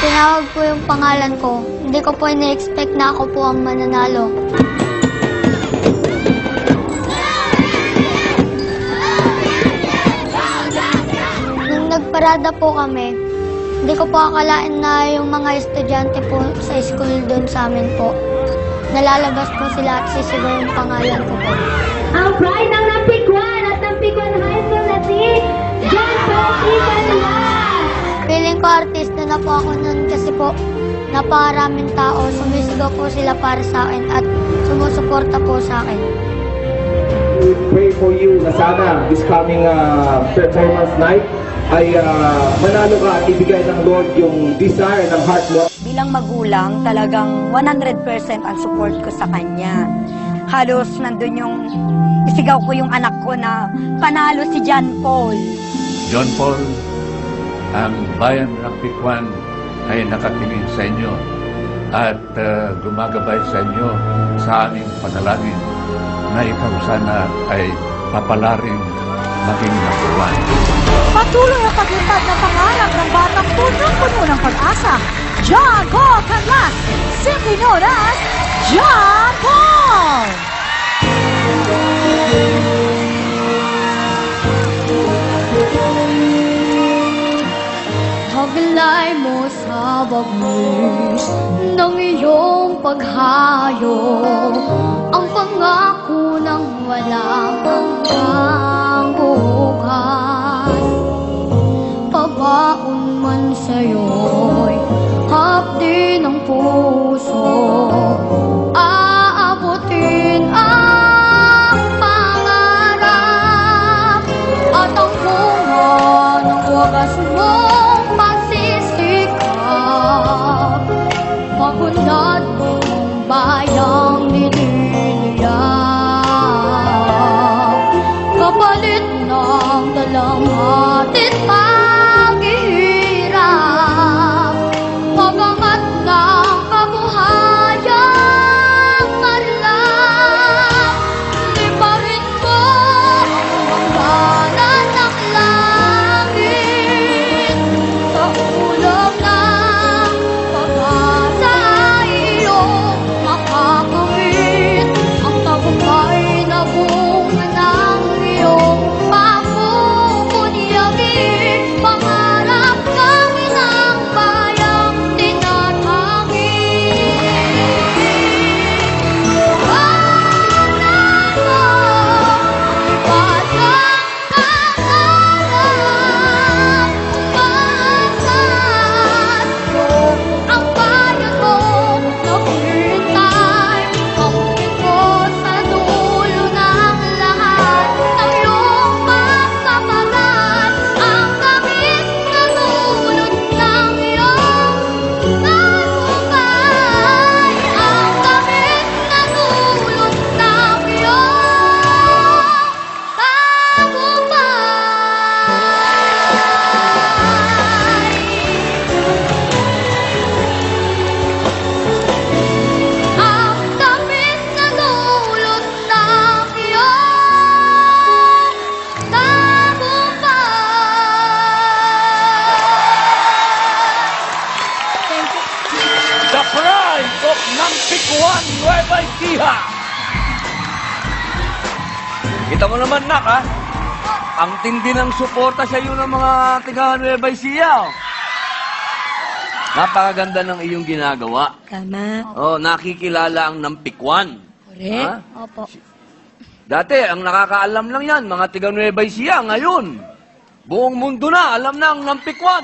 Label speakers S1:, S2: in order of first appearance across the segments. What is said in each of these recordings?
S1: tinawag po yung pangalan ko. Hindi ko po ina-expect na ako po ang mananalo. Nung nagparada po kami, hindi ko po akalain na yung mga estudyante po sa school doon sa amin po. Nalalabas po sila at sisigaw yung pangalan ko po.
S2: Ang pride ng Nampikwan at Nampikwan High School na si John Paul Ibanla.
S1: Feeling ko artista na po ako noon kasi po napakaraming tao. Sumisigaw po sila para sa akin at sumusuporta po sa akin.
S3: We pray for you na sana this coming performance night ay manalo ka at ibigay ng Lord yung desire ng heart mo.
S4: Bilang magulang, talagang 100% ang support ko sa kanya. Halos nandun yung, isigaw ko yung anak ko na panalo si John Paul.
S5: John Paul, ang bayan ng Pikwan ay nakatingin sa inyo at gumagabay sa inyo sa aming panalangin na ikaw sana ay papalaring maging nakuwan.
S6: Patuloy ang paglipad ng pangarap ng batang punong-puno ng pag-asa. John Paul Canlas, simply known as John Paul!
S1: Haglay mo sa bagis ng iyong paghayo, ang pangako ng walang hanggang bukas. Pabaon man sa'yo'y hapdi ng puso, aabutin ang pangarap at ang bunga ng wagas mong pagsisikap. Pagunlad mong bayang nililiyak, kapalit ng dalamhatit paghihirap, pagangat ng kabuhayang marlam. Liparin mo ang hangganan ng langit, sa ulam ng pag-asa iyong makakamit, ang tagumpay na bunga ng iyong papupunyagin. Pangarap kami ng bayang tinatangin. Pangarap mo, ipasang pangarap, umaangat mo ang bayan mo, naghihintay ang ko sa dulo ng lahat ng iyong pagpapagal, ang kamit na dulot ng iyong tagumpay, ang kamit na dulot ng iyong tagumpay. Ang kamit na dulot ng iyong tagumpay.
S5: The pride of Nampikwan, Nueva Ecija. Kita mo naman, Nak, ha? Ang tindi ng suporta sa iyo ng mga tiga Nueva Ecija. Napakaganda ng iyong ginagawa.
S6: Tama.
S5: Oh, nakikilala ang Nampikwan.
S6: Correct.
S5: Ha?
S1: Opo.
S5: Dati, ang nakakaalam lang yan, mga tiga Nueva Ecija. Ngayon, buong mundo na, alam na ang Nampikwan.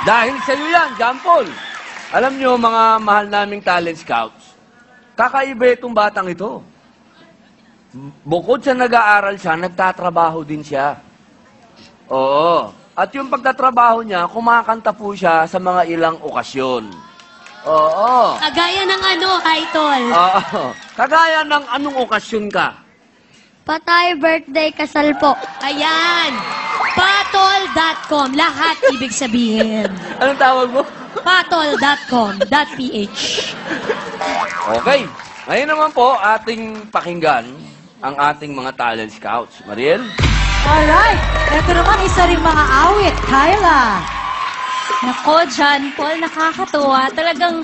S5: Dahil sa iyo yan, John Paul. Alam nyo, mga mahal naming talent scouts, kakaiba itong batang ito. Bukod sa nag-aaral siya, nagtatrabaho din siya. Oo. At yung pagtatrabaho niya, kumakanta po siya sa mga ilang okasyon. Oo.
S2: Kagaya ng ano, Idol?
S5: Oo. Kagaya ng anong okasyon ka?
S1: Patay, birthday, kasal po.
S2: Ayan. Patol.com. Lahat ibig sabihin.
S5: Anong tawag mo?
S2: Patol.com.ph.
S5: Okay. Ngayon naman po, ating pakinggan ang ating mga talent scouts. Mariel?
S6: Alright. Ito naman isa ring mga awit. Kyla.
S7: Nako, John Paul, nakakatuwa. Talagang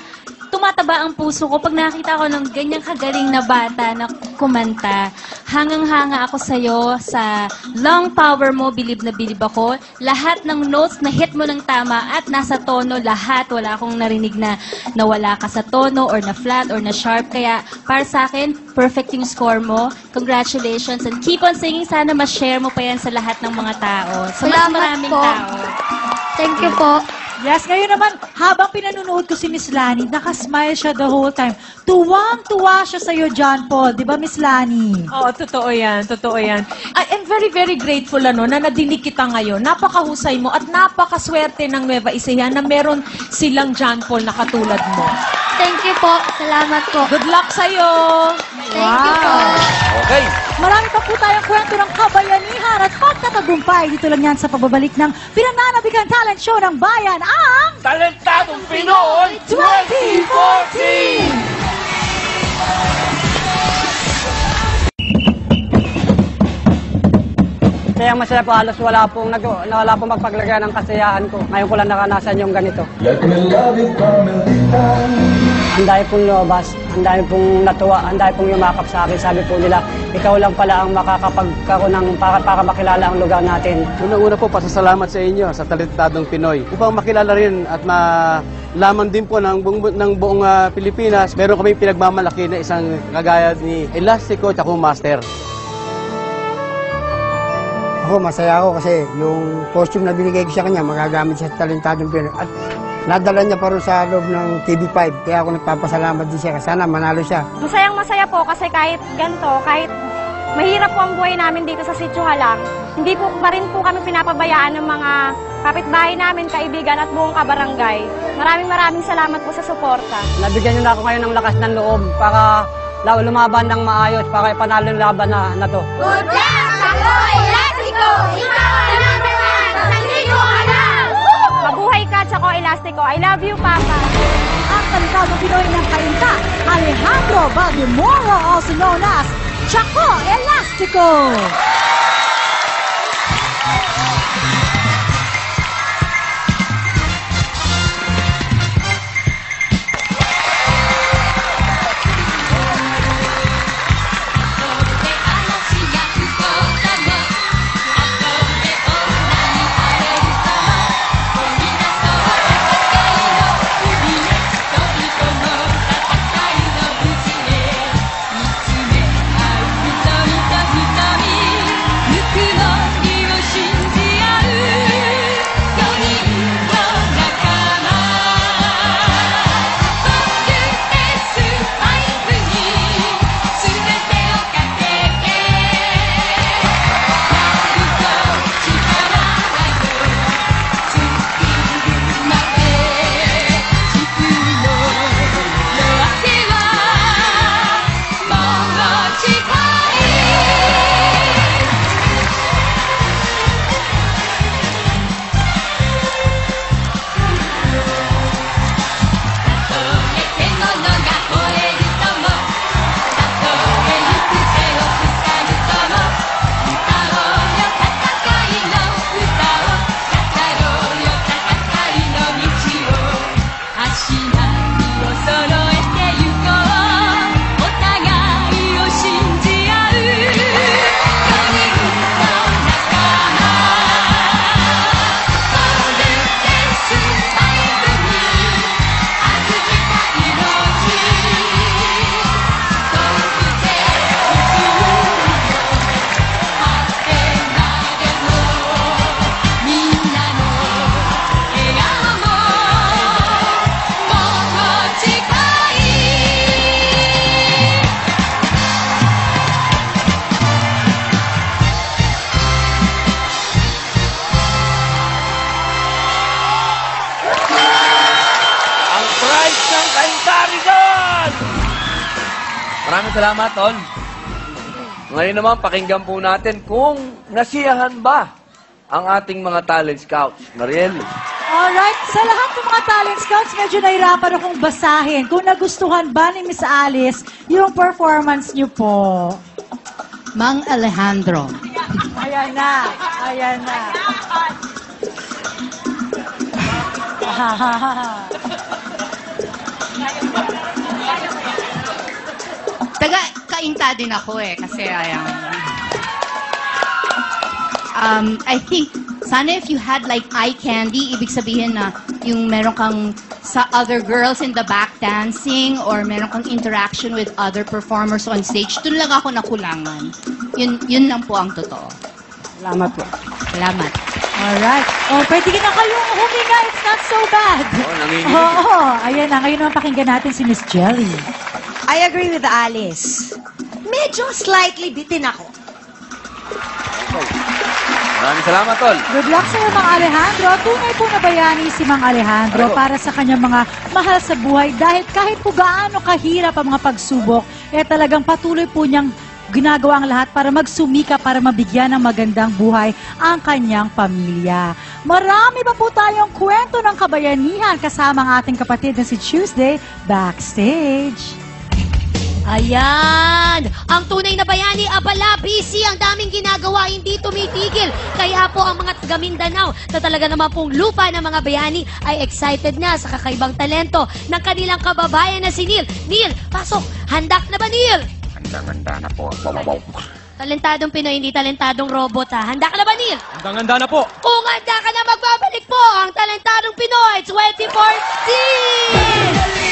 S7: tumataba ang puso ko pag nakita ko ng ganyang kagaling na bata na kumanta. Hangang-hanga ako sa'yo sa long power mo, bilib na bilib ako. Lahat ng notes na hit mo ng tama at nasa tono, lahat. Wala akong narinig na nawala ka sa tono or na flat or na sharp. Kaya para sa akin, perfect yung score mo. Congratulations and keep on singing. Sana ma-share mo pa yan sa lahat ng mga tao. Sa mas
S1: Salamat
S7: maraming
S1: po.
S7: tao.
S1: Thank you po.
S6: Yes, ngayon naman, habang pinanunood ko si Miss Lani, nakasmile siya the whole time. Tuwang-tuwa siya sa'yo, John Paul. Di ba, Miss Lani?
S8: Oo, totoo yan, totoo yan. I'm very, very grateful na nadinig kita ngayon. Napakahusay mo at napakaswerte ng Nueva Ecija na meron silang John Paul na katulad mo.
S1: Thank you po. Salamat po.
S8: Good luck sa'yo!
S1: Thank you po.
S5: Okay.
S6: Marami pa po tayong kwento ng kabayanihan at pagkatagumpay. Dito lang yan sa pagbabalik ng pinananabikan talent show ng bayan, ang
S5: Talentadong Pinoy 2014!
S9: Kaya masaya po, halos wala pong magpaglagay ng kasiyahan ko. Ngayon ko lang nakanasan yung ganito. Ang dami pong lobas, ang dami pong natuwa, ang dami pong yumakap sa akin. Sabi po nila, ikaw lang pala ang makakapagkaroon ng para makilala ang lugar natin.
S10: Una-una po, pasasalamat sa inyo, sa Talentadong Pinoy. Upang makilala rin at malaman din po ng buong Pilipinas, meron kaming pinagmamalaki na isang kagaya ni Elastico at Master.
S11: Ako, masaya ako kasi yung costume na binigay ko sa kanya, magagamit siya sa Talentadong Pinoy. At nadala niya pa rin sa loob ng TV5. Kaya ako nagpapasalamat din siya. Sana manalo siya.
S12: Masayang-masaya po kasi kahit ganito, kahit mahirap po ang buhay namin dito sa Sitio Halang, hindi po pa rin po kami pinapabayaan ng mga kapitbahay namin, kaibigan at buong kabarangay. Maraming salamat po sa suporta.
S9: Nabigyan niyo na ako ngayon ng lakas ng loob para lumaban ng maayos, para ipanalo yung laban na to.
S2: Good luck! Ako, Elastico! Ikaw ang number one! Sa Sitio Halang!
S12: Mabuhay ka, Chaco Elastico. I love you, Papa.
S6: ang Talentadong Pinoy ng Kainta, Alejandro Valdemoro, also known as Chaco Elastico.
S5: Maraming salamat, Tol. Ngayon naman, pakinggan po natin kung nasiyahan ba ang ating mga talent scouts. Mariel.
S6: Alright, sa lahat ng mga talent scouts, medyo nahirapan akong basahin. Kung nagustuhan ba ni Miss Alice yung performance niyo po?
S13: Mang Alejandro.
S6: Ayan na, ayan na.
S13: Taga-kainta din ako eh, kasi I think, sana if you had like eye candy, ibig sabihin na yung meron kang sa other girls in the back dancing or meron kang interaction with other performers on stage, dun lang ako nakulangan. Yun lang po ang totoo.
S9: Salamat po.
S13: Salamat.
S6: Alright. Pwede na kayong huminga. It's not so bad. Oo. Ayan na. Ngayon naman pakinggan natin si Miss Jelly.
S14: I agree with Alice. Medyo slightly bitin ako.
S5: Maraming salamat, Tol.
S6: Good luck sa'yo, Mang Alejandro. Tunay po na bayani si Mang Alejandro para sa kanyang mga mahal sa buhay dahil kahit po gaano kahirap ang mga pagsubok, talagang patuloy po niyang ginagawa ang lahat para magsumika para mabigyan ng magandang buhay ang kanyang pamilya. Marami pa po tayong kwento ng kabayanihan kasama ang ating kapatid na si Tuesday backstage.
S15: Ayan! Ang tunay na bayani, abala, busy, ang daming ginagawa, hindi tumitigil. Kaya po ang mga taga Mindanao na talaga naman pong lupa ng mga bayani ay excited na sa kakaibang talento ng kanilang kababayan na si Neil. Neil, pasok! Handak na ba, Neil?
S16: Handang-handa na po.
S15: Talentadong Pinoy, hindi talentadong robot, ha? Handa ka na ba, Neil?
S16: Handang-handa na po.
S15: Kung handa ka na, magbabalik po ang talentadong Pinoy 2014!